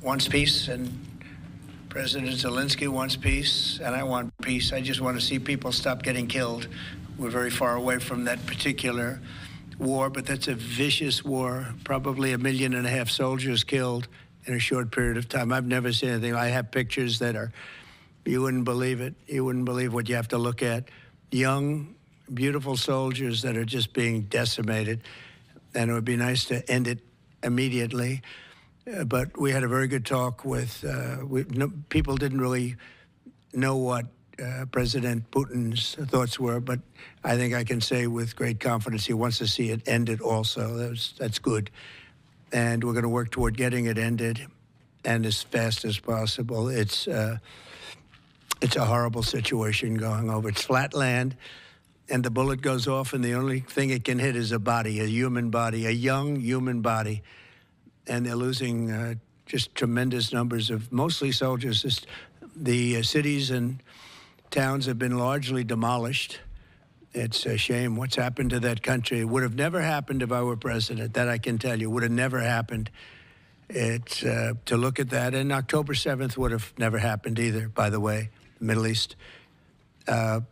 wants peace, and President Zelensky wants peace, and I want peace. I just want to see people stop getting killed. We're very far away from that particular war, but that's a vicious war. Probably 1.5 million soldiers killed in a short period of time. I've never seen anything. I have pictures that are, you wouldn't believe it. You wouldn't believe what you have to look at. Young, beautiful soldiers that are just being decimated. And it would be nice to end it immediately. But we had a very good talk with, people didn't really know what President Putin's thoughts were, but I think I can say with great confidence he wants to see it ended also. That's good. And we're going to work toward getting it ended and as fast as possible. It's a horrible situation going over. It's flat land, and the bullet goes off, and the only thing it can hit is a body, a human body, a young human body. And they're losing just tremendous numbers of mostly soldiers. The cities and towns have been largely demolished. It's a shame what's happened to that country. It would have never happened if I were president. That I can tell you. Would have never happened. It's to look at that. And October 7th would have never happened either, by the way, the Middle East. But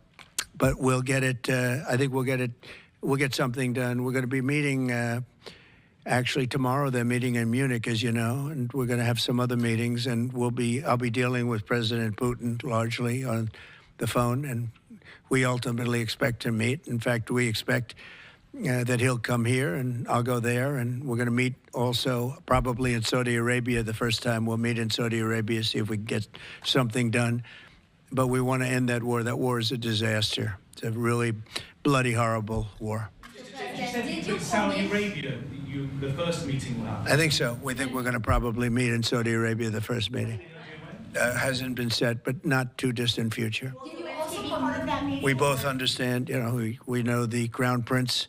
we'll get it. I think we'll get it. We'll get something done. We're going to be meeting actually tomorrow. They're meeting in Munich, as you know, and we're going to have some other meetings. And I'll be dealing with President Putin largely on the phone, and we ultimately expect to meet. In fact, we expect that he'll come here, and I'll go there, and we're going to meet also probably in Saudi Arabia. The first time we'll meet in Saudi Arabia, see if we can get something done. But we want to end that war. That war is a disaster. It's a really bloody, horrible war. With Saudi Arabia, the first meeting will happen? I think so. We think we're going to probably meet in Saudi Arabia, the first meeting. Hasn't been set, but not too distant future. Did you also be part of that meeting? We both understand, we know the Crown Prince,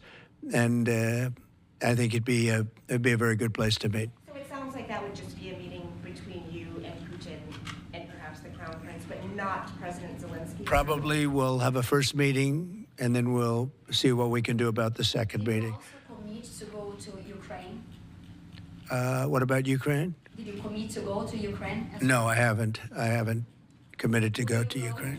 and I think it'd be a very good place to meet. So it sounds like that would just be a meeting between you and Putin and perhaps the Crown Prince, but not President Zelensky? Probably we'll have a first meeting, and then we'll see what we can do about the second meeting. Did you also commit to go to Ukraine? What about Ukraine? Did you commit to go to Ukraine? No, I haven't. I haven't committed to go to Ukraine.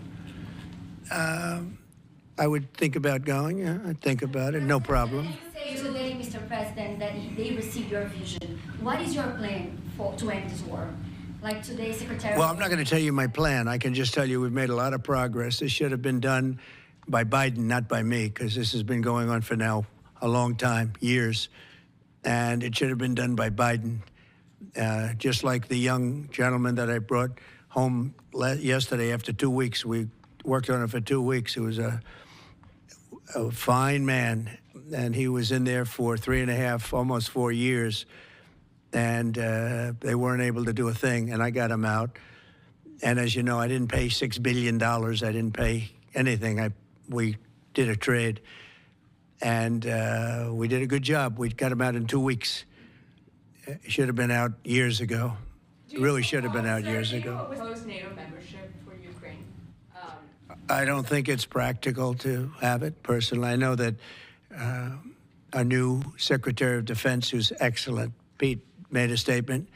I would think about going. Yeah, I'd think about it. No problem. You say today, Mr. President, that they received your vision. What is your plan to end this war? Like today, Secretary... Well, I'm not going to tell you my plan. I can just tell you we've made a lot of progress. This should have been done by Biden, not by me, because this has been going on for now a long time, years. And it should have been done by Biden. Just like the young gentleman that I brought home yesterday after 2 weeks. We worked on it for 2 weeks. He was a fine man, and he was in there for 3.5, almost 4 years. And they weren't able to do a thing, and I got him out. And as you know, I didn't pay $6 billion. I didn't pay anything. We did a trade, and we did a good job. We got him out in 2 weeks. It should have been out years ago. It really should have been out years ago. Oppose NATO membership for Ukraine? I don't think it's practical to have it, personally. I know that our new Secretary of Defense, who's excellent, Pete, made a statement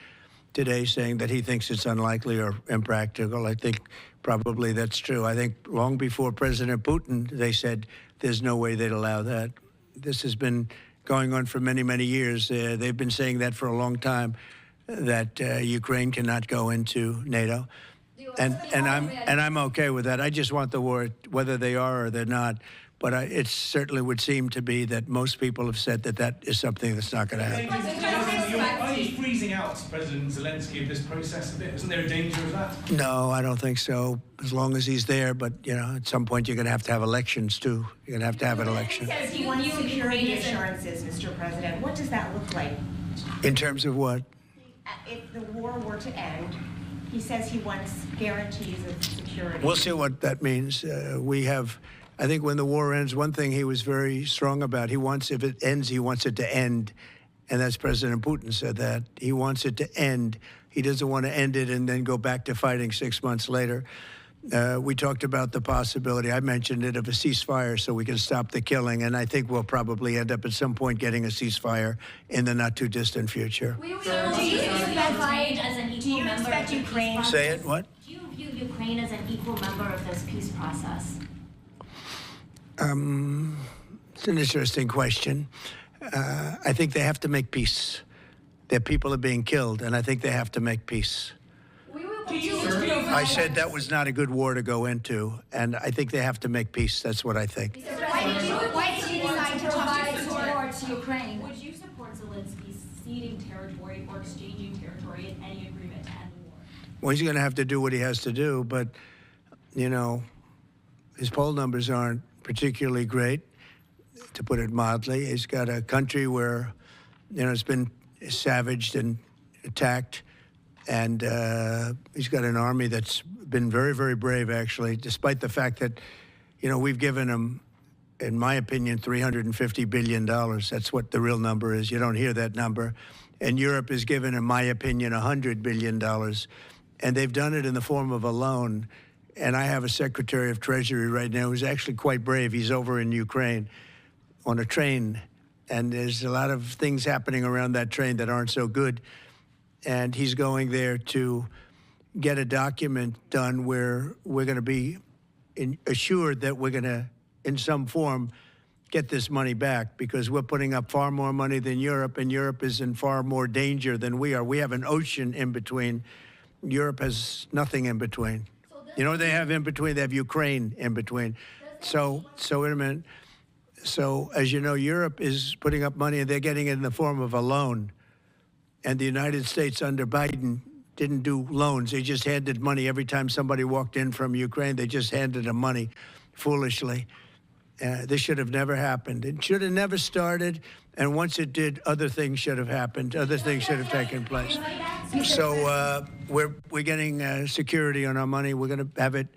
today saying that he thinks it's unlikely or impractical. I think probably that's true. I think long before President Putin, they said there's no way they'd allow that. This has been going on for many, many years. They've been saying that for a long time, that Ukraine cannot go into NATO. And I'm okay with that. I just want the war, whether they are or they're not. But it certainly would seem to be that most people have said that is something that's not going to happen. Are you freezing out President Zelensky of this process a bit? Isn't there a danger of that? No, I don't think so, as long as he's there. But, at some point you're going to have elections, too. You're going to have an election. He says he wants security assurances, Mr. President. What does that look like? In terms of what? If the war were to end, he says he wants guarantees of security. We'll see what that means. I think when the war ends, one thing he was very strong about, if it ends, he wants it to end. And that's President Putin said that. He wants it to end. He doesn't want to end it and then go back to fighting 6 months later. We talked about the possibility, I mentioned it, of a ceasefire so we can stop the killing, and I think we'll probably end up at some point getting a ceasefire in the not-too-distant future. We will Do you expect Ukraine as an equal member of the peace Ukraine? process? Say it, what? Do you view Ukraine as an equal member of this peace process? It's an interesting question. I think they have to make peace. Their people are being killed, and I think they have to make peace. We will Do you- continue to Sir, provide I said that was not a good war to go into, and I think they have to make peace. That's what I think. Mr. President, why did you decide to talk provide to support to Ukraine? Would you support Zelensky ceding territory or exchanging territory in any agreement to end the war? Well, he's going to have to do what he has to do, but, you know, his poll numbers aren't particularly great, to put it mildly. He's got a country where, you know, it's been savaged and attacked, and he's got an army that's been very, very brave, actually, despite the fact that, you know, we've given him, in my opinion, $350 billion. That's what the real number is. You don't hear that number. And Europe has given, in my opinion, $100 billion. And they've done it in the form of a loan. And I have a Secretary of Treasury right now who's actually quite brave. He's over in Ukraine on a train. And there's a lot of things happening around that train that aren't so good. And he's going there to get a document done where we're going to be assured that we're going to, in some form, get this money back, because we're putting up far more money than Europe, and Europe is in far more danger than we are. We have an ocean in between. Europe has nothing in between. You know what they have in between? They have Ukraine in between. So wait a minute. So, as you know, Europe is putting up money, and they're getting it in the form of a loan. And the United States under Biden didn't do loans. They just handed money every time somebody walked in from Ukraine. They just handed them money foolishly. This should have never happened. It should have never started. And once it did, other things should have happened. Other things should have taken place. So we're getting security on our money. We're going to have it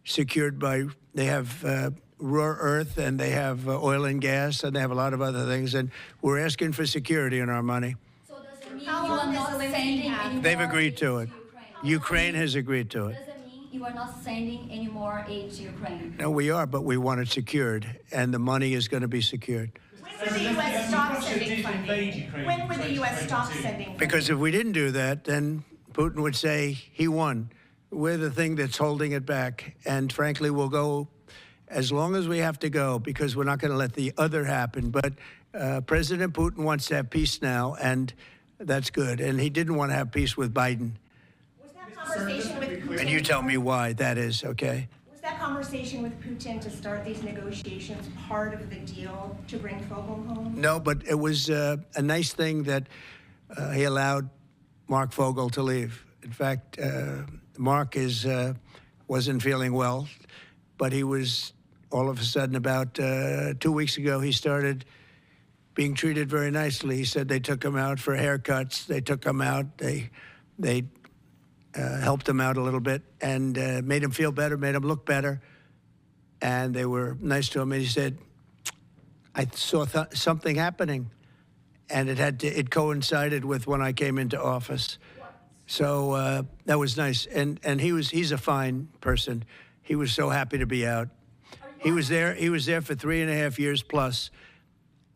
secured by, they have rare earth, and they have oil and gas, and they have a lot of other things. And we're asking for security on our money. So does it mean How you are long not does Zelensky sending have? any They've more agreed aid to it. Ukraine has agreed to it. Does it mean you are not sending any more aid to Ukraine? No, we are, but we want it secured, and the money is going to be secured. When would the U.S. stop Russia sending did invade funding? Ukraine When in would the U.S. stop 2022? sending funding? Because if we didn't do that, then Putin would say he won. We're the thing that's holding it back. And frankly, we'll go as long as we have to go, because we're not going to let the other happen. But President Putin wants to have peace now, and that's good. And he didn't want to have peace with Biden. Was that conversation with Putin? And you tell me why that is, okay? Was that conversation with Putin to start these negotiations part of the deal to bring Fogel home? No, but it was a nice thing that he allowed Mark Fogel to leave. In fact, Mark wasn't feeling well, but he was, all of a sudden, about 2 weeks ago, he started being treated very nicely. He said they took him out for haircuts. They took him out. They helped him out a little bit and made him feel better, made him look better. And they were nice to him. And he said, I saw something happening. And it coincided with when I came into office. So that was nice. And he's a fine person. He was so happy to be out. He was there for 3.5 years plus,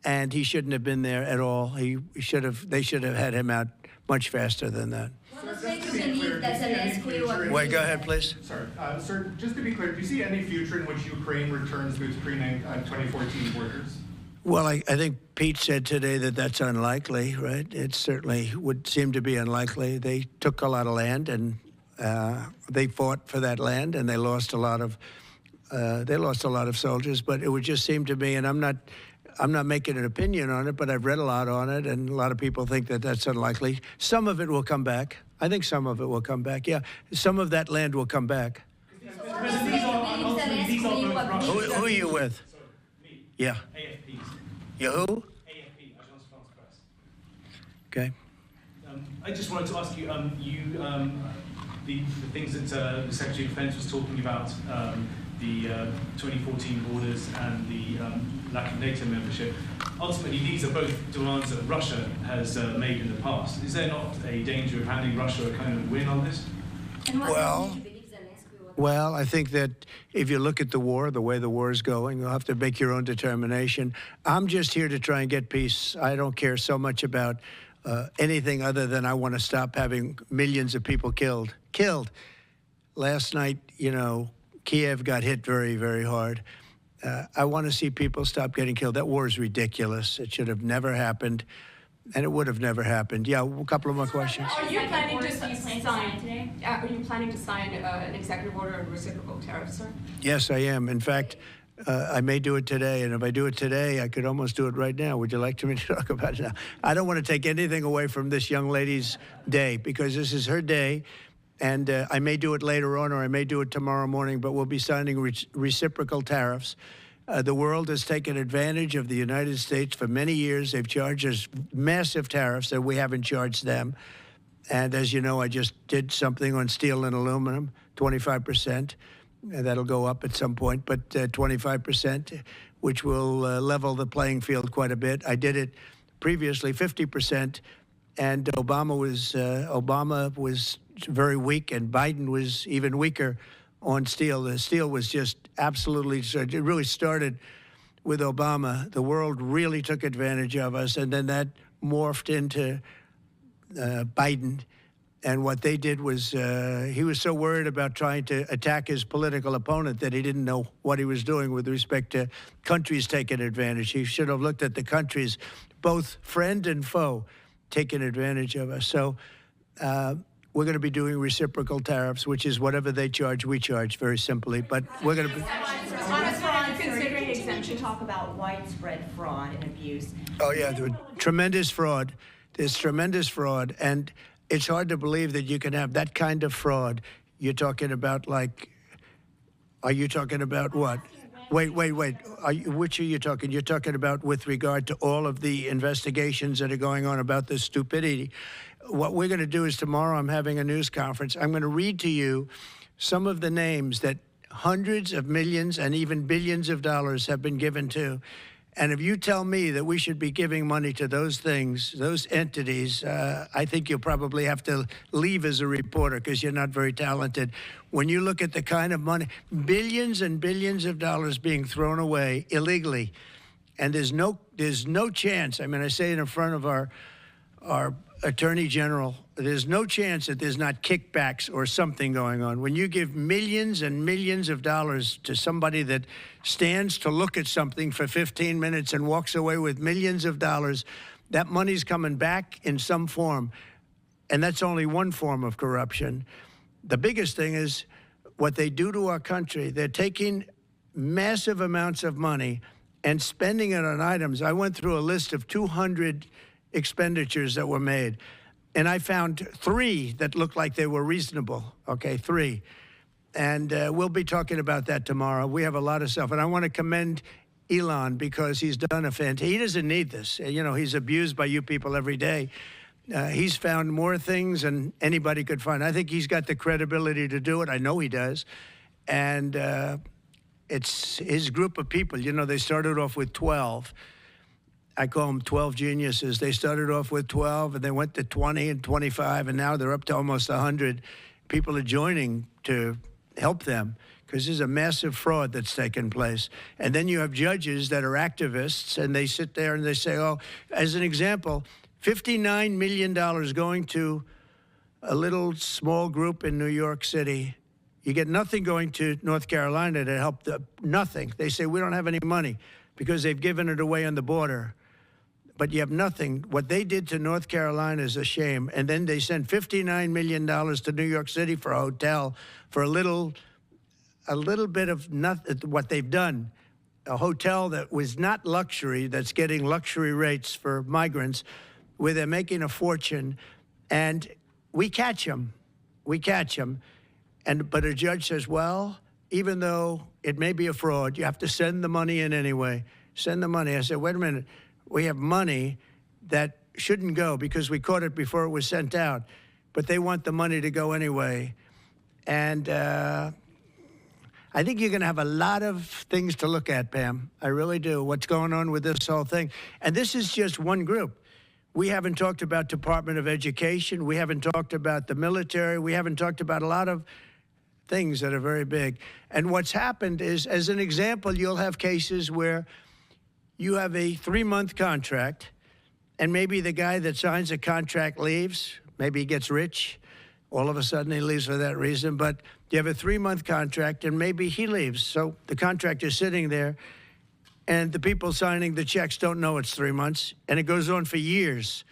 and he shouldn't have been there at all. They should have had him out much faster than that. What does make you believe that Zelensky will agree? Wait, go ahead, please. Sorry, sir, just to be clear, do you see any future in which Ukraine returns to its pre-2014 borders? Well, I think Pete said today that that's unlikely, right? It certainly would seem to be unlikely. They took a lot of land, and they fought for that land, and they lost a lot of soldiers. But it would just seem to me, and I'm not making an opinion on it, but I've read a lot on it, and a lot of people think that that's unlikely. Some of it will come back. I think some of it will come back. Yeah, some of that land will come back. President, these are ultimately, these are both Russian. Who are you with? Me. Yeah. AFPs. You who? AFP, Agence France Presse. Okay. I just wanted to ask you, the things that the Secretary of Defense was talking about, the 2014 borders and the lack of NATO membership. Ultimately, these are both demands that Russia has made in the past. Is there not a danger of handing Russia a kind of win on this? And what Well- do you believe Zelensky will Well, I think that if you look at the war, the way the war is going, you'll have to make your own determination. I'm just here to try and get peace. I don't care so much about anything other than I want to stop having millions of people killed. Last night, Kiev got hit very, very hard. I want to see people stop getting killed. That war is ridiculous. It should have never happened, and it would have never happened. Yeah, a couple of more questions. Are you planning to sign today? Are you planning to sign an executive order on reciprocal tariffs, sir? Yes, I am. In fact, I may do it today, and if I do it today, I could almost do it right now. Would you like me to talk about it now? I don't want to take anything away from this young lady's day, because this is her day, and I may do it later on, or I may do it tomorrow morning, but we'll be signing reciprocal tariffs. The world has taken advantage of the United States for many years. They've charged us massive tariffs that we haven't charged them. And as you know, I just did something on steel and aluminum, 25%. That'll go up at some point, but 25%, which will level the playing field quite a bit. I did it previously 50%, and Obama was very weak, and Biden was even weaker on steel. The steel was just absolutely, it really started with Obama. The world really took advantage of us, and then that morphed into Biden. And what they did was he was so worried about trying to attack his political opponent that he didn't know what he was doing with respect to countries taking advantage. He should have looked at the countries, both friend and foe, taking advantage of us. So we're going to be doing reciprocal tariffs, which is whatever they charge, we charge, very simply. But we're going to be... Considering exemption, talk about widespread fraud and abuse. Oh, yeah, tremendous fraud. There's tremendous fraud. And it's hard to believe that you can have that kind of fraud. You're talking about are you talking about what? Wait. Which are you talking? You're talking about with regard to all of the investigations that are going on about this stupidity. What we're going to do is tomorrow I'm having a news conference. I'm going to read to you some of the names that hundreds of millions and even billions of dollars have been given to. And if you tell me that we should be giving money to those things, those entities, I think you'll probably have to leave as a reporter because you're not very talented. When you look at the kind of money, billions and billions of dollars being thrown away illegally, and there's no chance. I mean, I say it in front of our Attorney General, there's no chance that there's not kickbacks or something going on. When you give millions and millions of dollars to somebody that stands to look at something for 15 minutes and walks away with millions of dollars, that money's coming back in some form. And that's only one form of corruption. The biggest thing is what they do to our country. They're taking massive amounts of money and spending it on items. I went through a list of 200 expenditures that were made, and I found 3 that looked like they were reasonable. Okay, 3. And we'll be talking about that tomorrow. We have a lot of stuff, and I want to commend Elon because he's done he doesn't need this. He's abused by you people every day. He's found more things than anybody could find. I think he's got the credibility to do it. I know he does. And it's his group of people. They started off with 12. I call them 12 geniuses. They started off with 12, and they went to 20 and 25, and now they're up to almost 100. People are joining to help them because there's a massive fraud that's taken place. And then you have judges that are activists, and they sit there and they say, as an example, $59 million going to a little small group in New York City. You get nothing going to North Carolina to help nothing. They say, we don't have any money because they've given it away on the border. But you have nothing. What they did to North Carolina is a shame. And then they sent $59 million to New York City for a hotel for a little bit of nothing. What they've done, a hotel that was not luxury, that's getting luxury rates for migrants, where they're making a fortune, and we catch them. But a judge says, well, even though it may be a fraud, you have to send the money in anyway. Send the money. I said, wait a minute. We have money that shouldn't go because we caught it before it was sent out, but they want the money to go anyway. And I think you're going to have a lot of things to look at, Pam. I really do, what's going on with this whole thing. And this is just one group. We haven't talked about Department of Education. We haven't talked about the military. We haven't talked about a lot of things that are very big. And what's happened is, as an example, you'll have cases where you have a 3-month contract, and maybe the guy that signs the contract leaves. Maybe he gets rich. All of a sudden he leaves for that reason. But you have a 3-month contract, and maybe he leaves. So the contract is sitting there, and the people signing the checks don't know it's 3 months, and it goes on for years.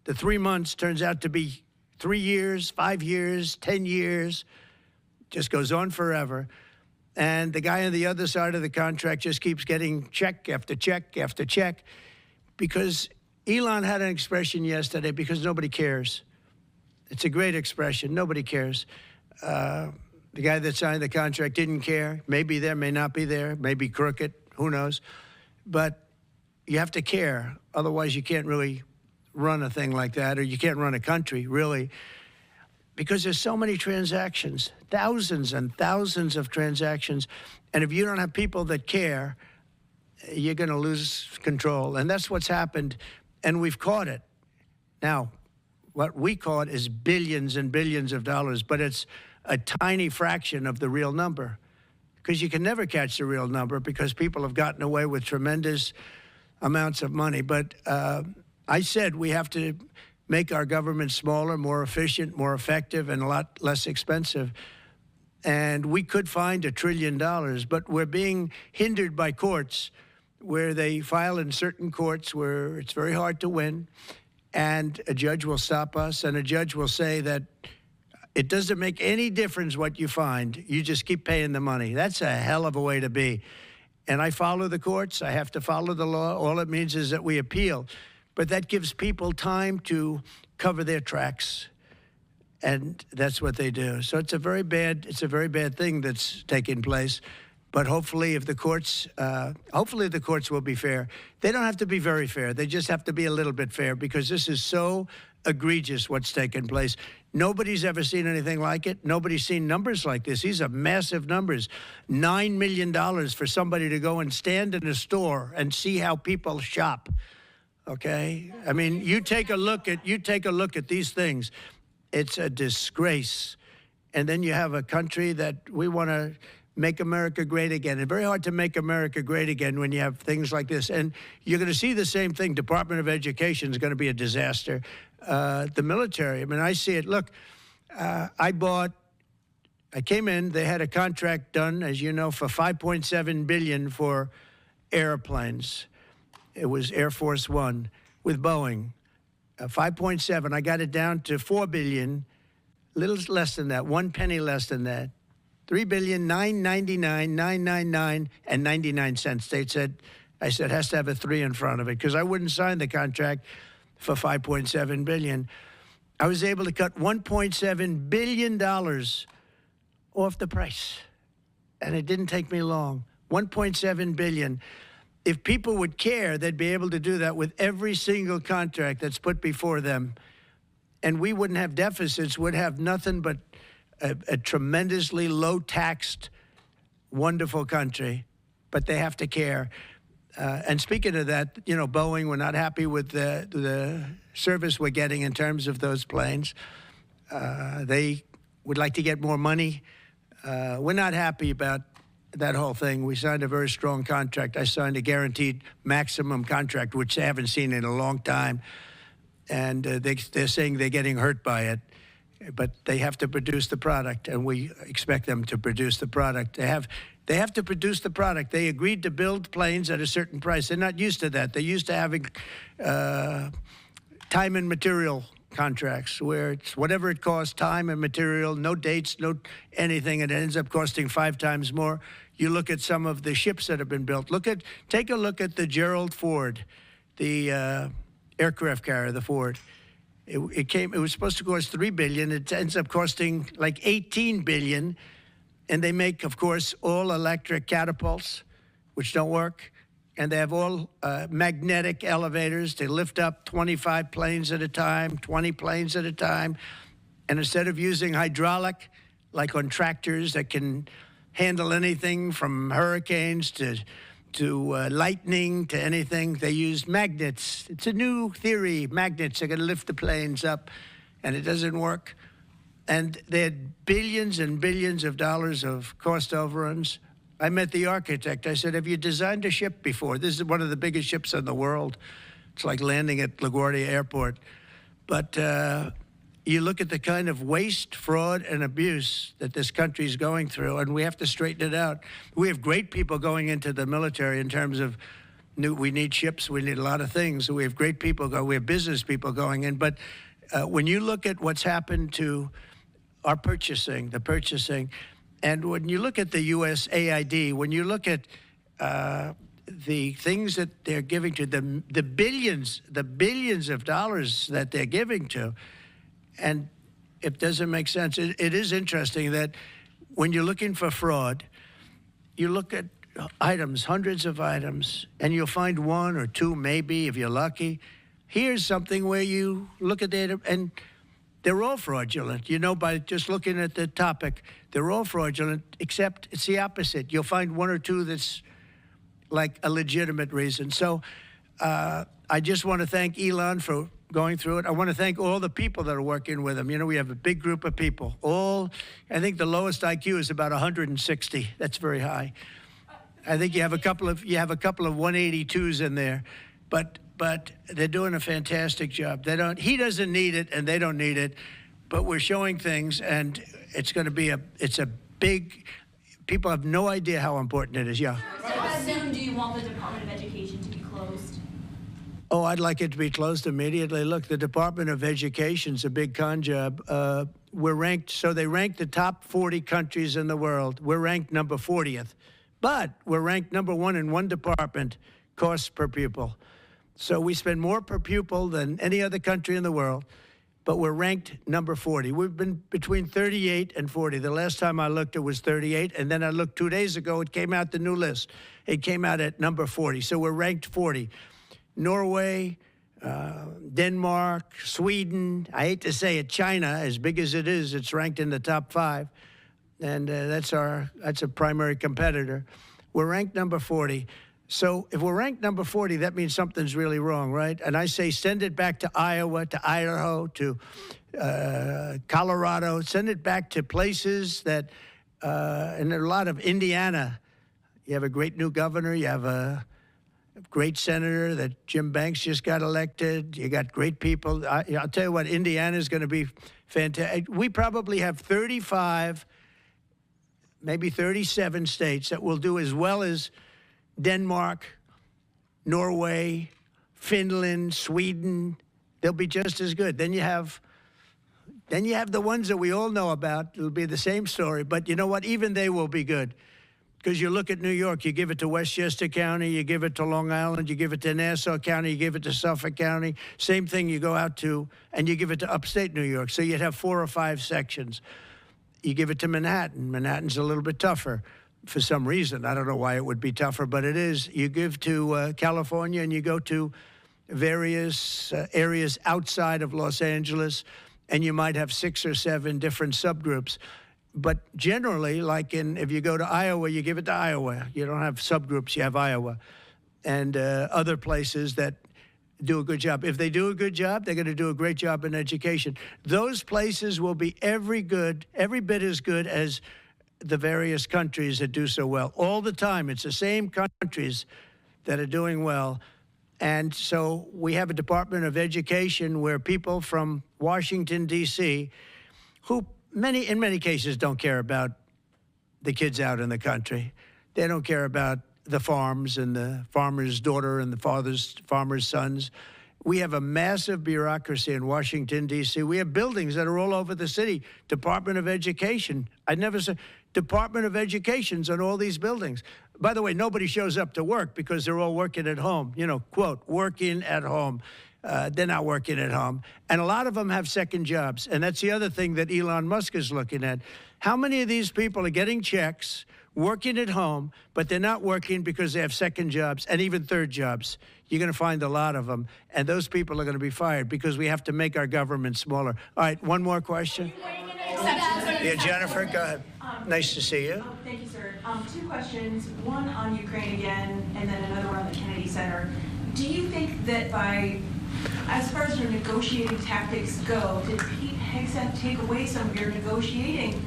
The 3 months turns out to be 3 years, 5 years, 10 years, just goes on forever. And the guy on the other side of the contract just keeps getting check after check after check, because Elon had an expression yesterday, because nobody cares. It's a great expression. Nobody cares. The guy that signed the contract didn't care. Maybe there, may not be there, maybe crooked, who knows. But you have to care. Otherwise, you can't really run a thing like that, or you can't run a country, really, because there's so many transactions, thousands and thousands of transactions. And if you don't have people that care, you're going to lose control. And that's what's happened. And we've caught it. Now, what we caught is billions and billions of dollars, but it's a tiny fraction of the real number, because you can never catch the real number, because people have gotten away with tremendous amounts of money. But I said we have to make our government smaller, more efficient, more effective, and a lot less expensive. And we could find $1 trillion, but we're being hindered by courts, where they file in certain courts where it's very hard to win, and a judge will stop us, and a judge will say that it doesn't make any difference what you find. You just keep paying the money. That's a hell of a way to be. And I follow the courts. I have to follow the law. All it means is that we appeal. But that gives people time to cover their tracks. And that's what they do. So it's a very bad thing that's taking place. But hopefully, if the courts, will be fair. They don't have to be very fair. They just have to be a little bit fair, because this is so egregious what's taken place. Nobody's ever seen anything like it. Nobody's seen numbers like this. These are massive numbers. $9 million for somebody to go and stand in a store and see how people shop. Okay? I mean, you take a look at these things. It's a disgrace. And then you have a country that we want to make America great again. It's very hard to make America great again when you have things like this. And you're going to see the same thing. Department of Education is going to be a disaster. The military, I mean, I see it. Look, I came in, they had a contract done, as you know, for $5.7 billion for airplanes. It was Air Force One with Boeing. 5.7, I got it down to $4 billion, little less than that, 1 penny less than that. $3,999,999 and 99 cents. I said, has to have a 3 in front of it, because I wouldn't sign the contract for $5.7 billion. I was able to cut $1.7 billion off the price, and it didn't take me long. $1.7 billion. If people would care, they'd be able to do that with every single contract that's put before them, and we wouldn't have deficits. We'd have nothing but a tremendously low-taxed, wonderful country. But they have to care. And speaking of that, you know, Boeing, we're not happy with the service we're getting in terms of those planes. They would like to get more money. We're not happy about that whole thing. We signed a very strong contract. I signed a guaranteed maximum contract, which they haven't seen in a long time. And they're saying they're getting hurt by it. But they have to produce the product, and we expect them to produce the product. They have to produce the product. They agreed to build planes at a certain price. They're not used to that. They're used to having time and material contracts, where it's whatever it costs, time and material, no dates, no anything, and it ends up costing 5 times more. You look at some of the ships that have been built. Take a look at the Gerald Ford, the aircraft carrier, the Ford. It was supposed to cost $3 billion. It ends up costing like $18 billion. And they make, of course, all electric catapults, which don't work. And they have all magnetic elevators. They lift up 25 planes at a time, 20 planes at a time. And instead of using hydraulic, like on tractors that can handle anything from hurricanes to lightning to anything, they use magnets. It's a new theory. Magnets are going to lift the planes up, and it doesn't work. and they had billions and billions of dollars of cost overruns. I met the architect. I said, have you designed a ship before? This is one of the biggest ships in the world. It's like landing at LaGuardia Airport. But you look at the kind of waste, fraud, and abuse that this country is going through, and we have to straighten it out. We have great people going into the military in terms of we need ships, we need a lot of things. We have great people we have business people going in. But when you look at what's happened to our purchasing, and when you look at the USAID, when you look at the things that they're giving to them, the billions of dollars that they're giving to, and it doesn't make sense. It is interesting that when you're looking for fraud, you look at items, hundreds of items, and you'll find one or two, maybe, if you're lucky. Here's something where you look at data, and they're all fraudulent. You know, by just looking at the topic, they're all fraudulent, except it's the opposite. You'll find one or two that's like a legitimate reason. So I just want to thank Elon for going through it. I want to thank all the people that are working with him. You know, we have a big group of people. I think the lowest IQ is about 160. That's very high. I think you have a couple of 182s in there, but they're doing a fantastic job. He doesn't need it, and they don't need it, but we're showing things, and it's going to be it's a big. People have no idea how important it is. Yeah. So how soon do you want the Department of Education to be closed? Oh, I'd like it to be closed immediately. Look, the Department of Education's a big con job. We're ranked, so they rank the top 40 countries in the world. We're ranked number 40th. But we're ranked number 1 in one department, costs per pupil. So we spend more per pupil than any other country in the world, but we're ranked number 40. We've been between 38 and 40. The last time I looked, it was 38, and then I looked 2 days ago, it came out the new list. It came out at number 40, so we're ranked 40. Norway, Denmark, Sweden, I hate to say it, China, as big as it is, it's ranked in the top 5. And that's a primary competitor. We're ranked number 40. So if we're ranked number 40, that means something's really wrong, right? And I say send it back to Iowa, to Idaho, to Colorado. Send it back to places that, and a lot of Indiana. You have a great new governor. You have a great senator that Jim Banks just got elected. You got great people. I'll tell you what, Indiana's going to be fantastic. We probably have 35, maybe 37 states that will do as well as Denmark, Norway, Finland, Sweden. They'll be just as good. Then you have the ones that we all know about. It'll be the same story. But you know what? Even they will be good. Because you look at New York, you give it to Westchester County, you give it to Long Island, you give it to Nassau County, you give it to Suffolk County. Same thing you go out to, and you give it to upstate New York. So you'd have 4 or 5 sections. You give it to Manhattan. Manhattan's a little bit tougher for some reason. I don't know why it would be tougher, but it is. You give to California, and you go to various areas outside of Los Angeles, and you might have 6 or 7 different subgroups. But generally, like if you go to Iowa, you give it to Iowa. You don't have subgroups, you have Iowa. And other places that do a good job. If they do a good job, they're going to do a great job in education. Those places will be every bit as good as the various countries that do so well. All the time, it's the same countries that are doing well. And so we have a Department of Education where people from Washington, D.C., who in many cases don't care about the kids out in the country. They don't care about the farms and the farmer's daughter and the farmer's sons. We have a massive bureaucracy in Washington, D.C. We have buildings that are all over the city. Department of Education. I never said Department of Education's on all these buildings. By the way, nobody shows up to work because they're all working at home. You know, quote, working at home. They're not working at home. And a lot of them have second jobs. And that's the other thing that Elon Musk is looking at. How many of these people are getting checks, working at home, but they're not working because they have second jobs and even third jobs? You're going to find a lot of them. And those people are going to be fired because we have to make our government smaller. All right, one more question. Yeah, Jennifer, go ahead. Nice to see you. Thank you, sir. 2 questions. One on Ukraine again, and then another one on the Kennedy Center. Do you think that as far as your negotiating tactics go, did Pete Hegseth take away some of your negotiating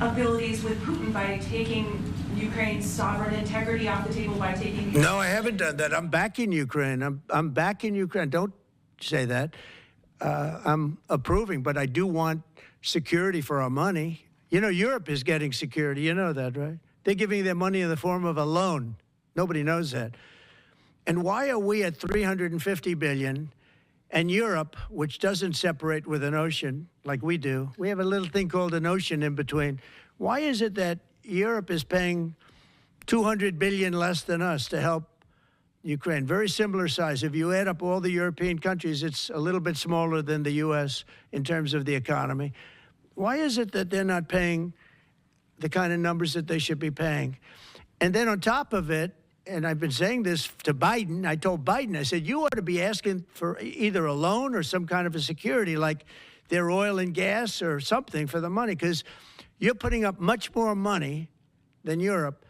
abilities with Putin by taking Ukraine's sovereign integrity off the table by taking... No, I haven't done that. I'm backing Ukraine. I'm backing Ukraine. Don't say that. I'm approving, but I do want security for our money. You know, Europe is getting security. You know that, right? They're giving their money in the form of a loan. Nobody knows that. And why are we at 350 billion and Europe, which doesn't separate with an ocean like we do, we have a little thing called an ocean in between. Why is it that Europe is paying 200 billion less than us to help Ukraine? Very similar size. If you add up all the European countries, it's a little bit smaller than the U.S. in terms of the economy. Why is it that they're not paying the kind of numbers that they should be paying? And then on top of it, and I've been saying this to Biden, I told Biden, I said, you ought to be asking for either a loan or some kind of a security, like their oil and gas or something for the money, because you're putting up much more money than Europe,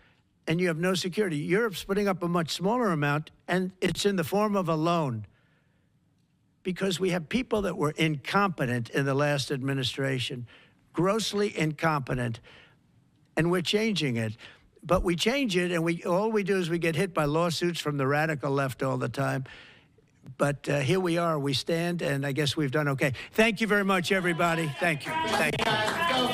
and you have no security. Europe's putting up a much smaller amount, and it's in the form of a loan, because we have people that were incompetent in the last administration, grossly incompetent, and we're changing it. But we change it, and all we do is we get hit by lawsuits from the radical left all the time. But here we are. We stand, and I guess we've done okay. Thank you very much, everybody. Thank you. Thank you.